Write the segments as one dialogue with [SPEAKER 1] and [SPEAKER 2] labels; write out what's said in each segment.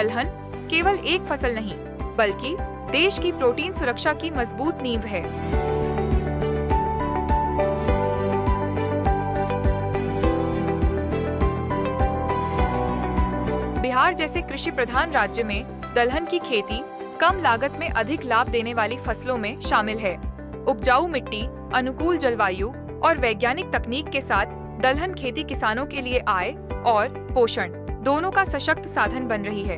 [SPEAKER 1] दलहन केवल एक फसल नहीं, बल्कि देश की प्रोटीन सुरक्षा की मजबूत नींव है। बिहार जैसे कृषि प्रधान राज्य में दलहन की खेती कम लागत में अधिक लाभ देने वाली फसलों में शामिल है। उपजाऊ मिट्टी, अनुकूल जलवायु और वैज्ञानिक तकनीक के साथ दलहन खेती किसानों के लिए आय और पोषण दोनों का सशक्त साधन बन रही है।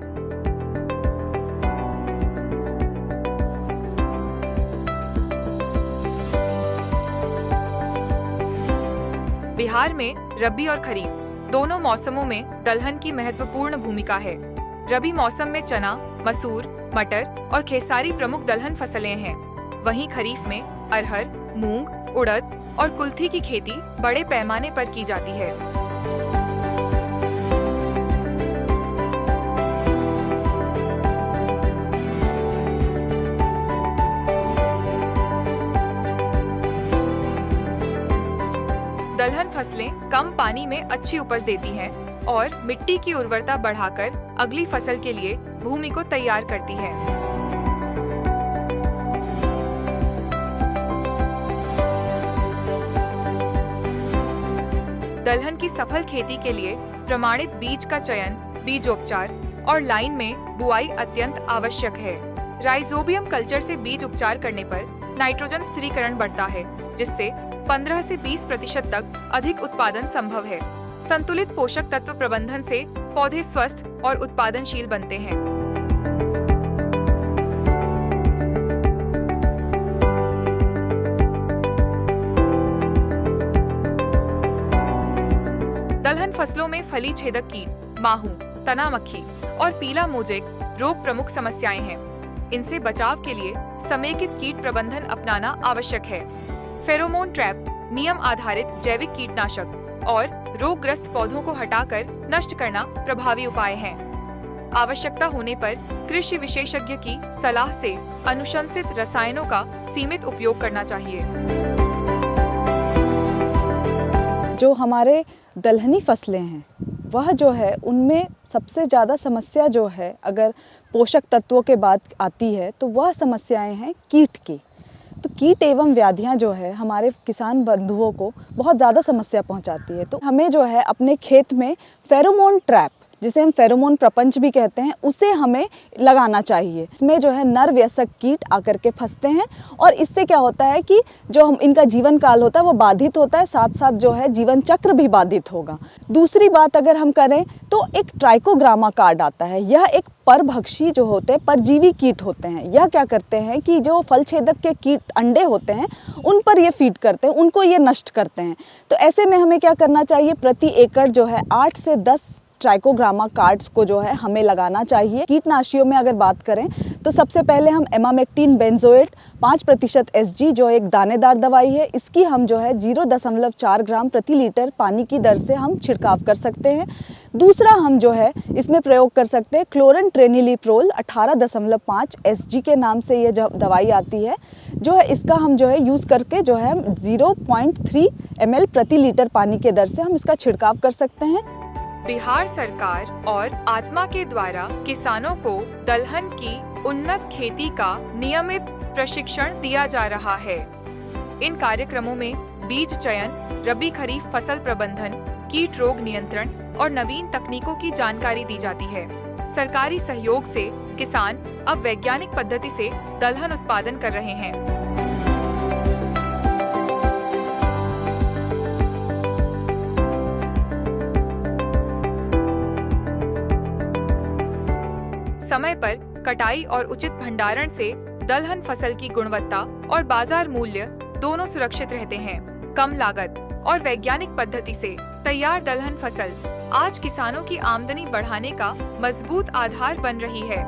[SPEAKER 1] बिहार में रबी और खरीफ दोनों मौसमों में दलहन की महत्वपूर्ण भूमिका है। रबी मौसम में चना, मसूर, मटर और खेसारी प्रमुख दलहन फसलें हैं। वहीं खरीफ में अरहर, मूंग, उड़द और कुल्थी की खेती बड़े पैमाने पर की जाती है। दलहन फसलें कम पानी में अच्छी उपज देती हैं और मिट्टी की उर्वरता बढ़ाकर अगली फसल के लिए भूमि को तैयार करती है। दलहन की सफल खेती के लिए प्रमाणित बीज का चयन, बीजोपचार और लाइन में बुआई अत्यंत आवश्यक है। राइजोबियम कल्चर से बीज उपचार करने पर नाइट्रोजन स्थिरीकरण बढ़ता है, जिससे 15 से 20% तक अधिक उत्पादन संभव है। संतुलित पोषक तत्व प्रबंधन से पौधे स्वस्थ और उत्पादनशील बनते हैं। दलहन फसलों में फली छेदक कीट, माहू, तना मक्खी और पीला मोजेक रोग प्रमुख समस्याएं हैं। इनसे बचाव के लिए समेकित कीट प्रबंधन अपनाना आवश्यक है। फेरोमोन ट्रैप, नियम आधारित जैविक कीटनाशक और रोगग्रस्त पौधों को हटाकर नष्ट करना प्रभावी उपाय हैं। आवश्यकता होने पर कृषि विशेषज्ञ की सलाह से अनुशंसित रसायनों का सीमित उपयोग करना चाहिए।
[SPEAKER 2] जो हमारे दलहनी फसलें हैं वह जो है उनमें सबसे ज़्यादा समस्या जो है अगर पोषक तत्वों के बात आती है तो वह समस्याएं हैं कीट की। तो कीट एवं व्याधियां जो है हमारे किसान बंधुओं को बहुत ज़्यादा समस्या पहुंचाती है। तो हमें जो है अपने खेत में फेरोमोन ट्रैप, जिसे हम फेरोमोन प्रपंच भी कहते हैं, उसे हमें लगाना चाहिए। इसमें जो है नर व्यसक कीट आकर के फंसते हैं और इससे क्या होता है कि जो हम इनका जीवन काल होता है वो बाधित होता है, साथ साथ जो है जीवन चक्र भी बाधित होगा। दूसरी बात अगर हम करें तो एक ट्राइकोग्रामा कार्ड आता है। यह एक परभक्षी जो होते हैं, परजीवी कीट होते हैं। यह क्या करते हैं कि जो फल छेदक के कीट अंडे होते हैं उन पर ये फीड करते हैं, उनको ये नष्ट करते हैं। तो ऐसे में हमें क्या करना चाहिए, प्रति एकड़ जो है 8 से 10 ट्राइकोग्रामा कार्ड्स को जो है हमें लगाना चाहिए। कीटनाशियों में अगर बात करें तो सबसे पहले हम एमामेक्टिन बेंजोएट 5% SG जो एक दानेदार दवाई है, इसकी हम जो है 0.4 ग्राम प्रति लीटर पानी की दर से हम छिड़काव कर सकते हैं। दूसरा हम जो है इसमें प्रयोग कर सकते हैं क्लोरन-ट्रेनिलीप्रोल 18.5 SG के नाम से ये जो दवाई आती है, जो है इसका हम जो है यूज़ करके जो है 0.3 ml प्रति लीटर पानी के दर से हम इसका छिड़काव कर सकते हैं।
[SPEAKER 1] बिहार सरकार और आत्मा के द्वारा किसानों को दलहन की उन्नत खेती का नियमित प्रशिक्षण दिया जा रहा है। इन कार्यक्रमों में बीज चयन, रबी खरीफ फसल प्रबंधन, कीट रोग नियंत्रण और नवीन तकनीकों की जानकारी दी जाती है। सरकारी सहयोग से किसान अब वैज्ञानिक पद्धति से दलहन उत्पादन कर रहे हैं। समय पर कटाई और उचित भंडारण से दलहन फसल की गुणवत्ता और बाजार मूल्य दोनों सुरक्षित रहते हैं। कम लागत और वैज्ञानिक पद्धति से तैयार दलहन फसल आज किसानों की आमदनी बढ़ाने का मजबूत आधार बन रही है।